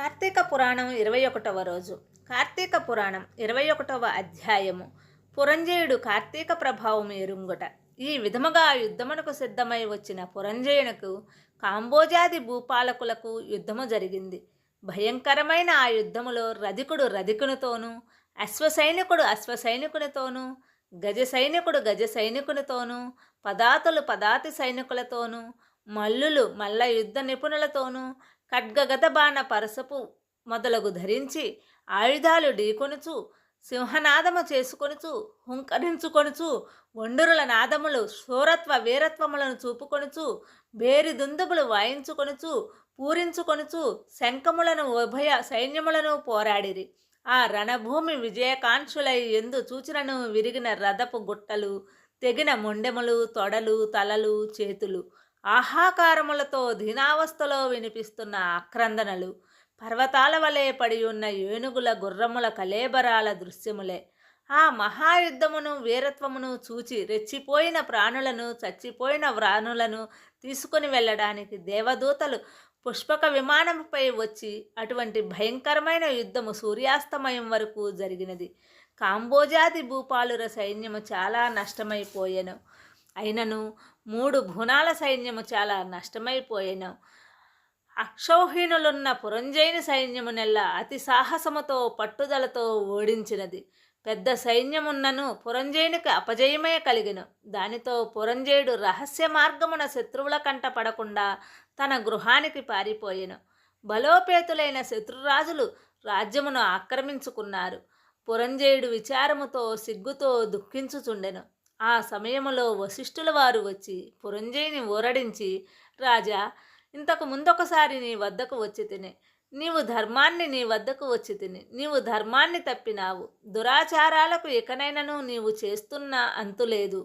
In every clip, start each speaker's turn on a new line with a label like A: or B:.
A: కార్తీక పురాణం 21వ రోజు. కార్తీక పురాణం 21వ అధ్యాయము. పురంజయుడు కార్తీక ప్రభావం ఎరుంగుట. ఈ విధముగా యుద్ధమునకు సిద్ధమై వచ్చిన పురంజయునకు కాంబోజాది భూపాలకులకు యుద్ధము జరిగింది. భయంకరమైన ఆ యుద్ధములో రధికుడు రధికునితోనూ, అశ్వసైనికుడు అశ్వసైనికునితోనూ, గజ సైనికుడు గజ సైనికునితోనూ, పదాతులు పదాతి సైనికులతోనూ, మల్లులు మల్ల యుద్ధ నిపుణులతోనూ, ఖడ్గగద బాణ పరసపు మొదలగు ధరించి ఆయుధాలు ఢీకొనుచు, సింహనాదము చేసుకొనుచు, హుంకరించుకొనుచు, వండురుల నాదములు శూరత్వ వీరత్వములను చూపుకొనుచు, బేరి దుందుబులు వాయించుకొనుచు, పూరించుకొనుచు, శంఖములను ఉభయ సైన్యములను పోరాడిరి. ఆ రణభూమి విజయకాంక్షులై ఎందు చూచినను విరిగిన రథపు గుట్టలు, తెగిన మొండెములు, తొడలు, తలలు, చేతులు, ఆహాకారములతో దీనావస్థలో వినిపిస్తున్న ఆక్రందనలు, పర్వతాల వలె పడి ఉన్న ఏనుగుల గుర్రముల కలేబరాల దృశ్యములే. ఆ మహాయుద్ధమును వీరత్వమును చూచి రెచ్చిపోయిన ప్రాణులను, చచ్చిపోయిన వ్రాణులను తీసుకుని వెళ్ళడానికి దేవదూతలు పుష్పక విమానంపై వచ్చి అటువంటి భయంకరమైన యుద్ధము సూర్యాస్తమయం వరకు జరిగినది. కాంబోజాది భూపాలుర సైన్యము చాలా నష్టమైపోయెను. అయినను 3 భునాల సైన్యము చాలా నష్టమైపోయెను. అక్షౌహీనులున్న పురంజయుని సైన్యమునెల్లా అతి సాహసముతో పట్టుదలతో ఓడించినది. పెద్ద సైన్యమున్నను పురంజయునికి అపజయమే కలిగెను. దానితో పురంజయుడు రహస్య మార్గమున శత్రువుల కంట పడకుండా తన గృహానికి పారిపోయెను. బలోపేతులైన శత్రురాజులు రాజ్యమును ఆక్రమించుకున్నారు. పురంజయుడు విచారముతో సిగ్గుతో దుఃఖించుచుండెను. ఆ సమయములో వశిష్ఠుల వారు వచ్చి పురంజయుని ఊరడించి, రాజా, ఇంతకు ముందొకసారి నీ వద్దకు వచ్చి తిని నీవు ధర్మాన్ని తప్పినావు. దురాచారాలకు ఇకనైనను నీవు చేస్తున్న అంతులేదు.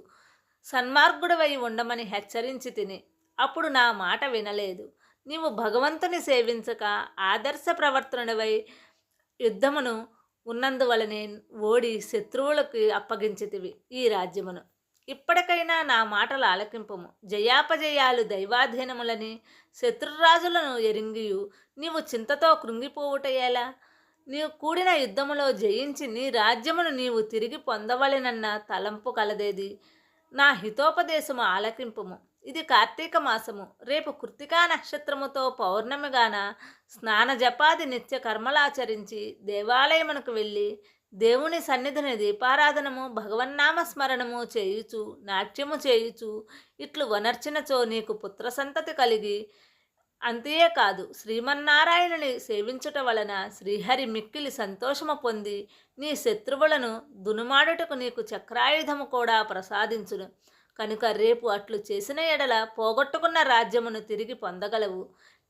A: సన్మార్గుడివై ఉండమని హెచ్చరించి తిని అప్పుడు నా మాట వినలేదు. నీవు భగవంతుని సేవించక ఆదర్శ ప్రవర్తనుడివై యుద్ధమును ఉన్నందువలనే ఓడి శత్రువులకు అప్పగించితివి ఈ రాజ్యమును. ఇప్పటికైనా నా మాటలు ఆలకింపము. జయాపజయాలు దైవాధీనములని శత్రురాజులను ఎరింగియు నీవు చింతతో కృంగిపోవుటయేలా? నీవు కూడిన యుద్ధములో జయించి నీ రాజ్యమును నీవు తిరిగి పొందవలెనన్న తలంపు కలదేది? నా హితోపదేశము ఆలకింపము. ఇది కార్తీక మాసము. రేపు కృత్తికా నక్షత్రముతో పౌర్ణమిగాన స్నాన జపాది నిత్య కర్మలాచరించి దేవాలయమునకు వెళ్ళి దేవుని సన్నిధిని దీపారాధనము భగవన్నామ స్మరణము చేయుచు నాట్యము చేయుచు ఇట్లు వనర్చినచో నీకు పుత్ర సంతతి కలిగి, అంతే కాదు, శ్రీమన్నారాయణుని సేవించుట వలన శ్రీహరి మిక్కిలి సంతోషము పొంది నీ శత్రువులను దునుమాడుటకు నీకు చక్రాయుధము కూడా ప్రసాదించును. కనుక రేపు అట్లు చేసిన ఎడల పోగొట్టుకున్న రాజ్యమును తిరిగి పొందగలవు.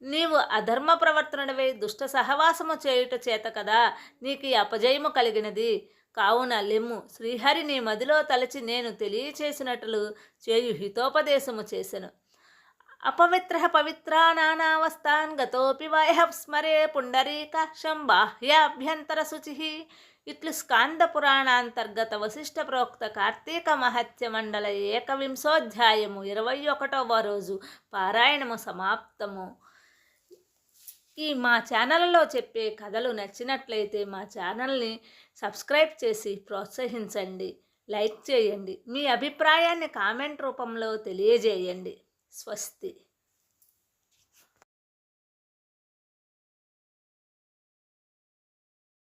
A: నీవు అధర్మ ప్రవర్తనవై దుష్ట సహవాసము చేయుట చేత కదా నీకు అపజయము కలిగినది. కావున లెమ్ము, శ్రీహరి నీ మదిలో తలచి నేను తెలియచేసినట్లు చేయు హితోపదేశము చేసెను. అపవిత్ర పవిత్రానావస్థాన్ గతోపి వయః స్మరే పుండరీకాక్షం బాహ్యాభ్యంతర శుచి. ఇట్లు స్కాంద పురాణాంతర్గత వశిష్ఠ ప్రోక్త కార్తీక మహత్య మండల 21వ 21వ రోజు పారాయణము సమాప్తము. ఈ మా ఛానల్లో చెప్పే కథలు నచ్చినట్లయితే మా ఛానల్ని సబ్స్క్రైబ్ చేసి ప్రోత్సహించండి. లైక్ చేయండి. మీ అభిప్రాయాన్ని కామెంట్ రూపంలో తెలియజేయండి. స్వస్తి.